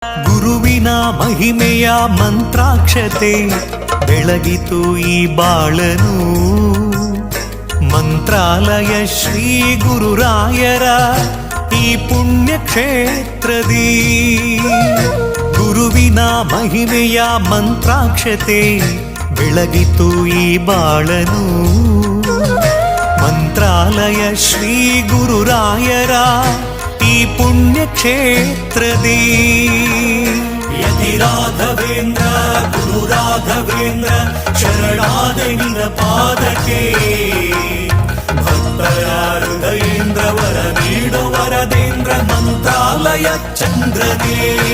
ಗುರುವಿನ ಮಹಿಮೆಯ ಮಂತ್ರಾಕ್ಷತೆ ಬೆಳಗಿತು ಈ ಬಾಳನು. ಮಂತ್ರಾಲಯ ಶ್ರೀ ಗುರುರಾಯರ ಈ ಪುಣ್ಯ ಕ್ಷೇತ್ರದಿ. ಗುರುವಿನ ಮಹಿಮೆಯ ಮಂತ್ರಾಕ್ಷತೆ ಬೆಳಗಿತು ಈ ಬಾಳನು. ಮಂತ್ರಾಲಯ ಶ್ರೀ ಗುರುರಾಯರ ಈ ಪುಣ್ಯ ಕ್ಷೇತ್ರದಿ. ಯತಿ ರಾಘವೇಂದ್ರ ಗುರು ರಾಘವೇಂದ್ರ ಶರಣಾದ ನಿನ್ನ ಪಾದಕ್ಕೆ. ಭಕ್ತರ ಹೃದಯೇಂದ್ರ ವರ ನೀಡೋ ವರದೇಂದ್ರ ಮಂತ್ರಾಲಯ ಚಂದ್ರನೇ.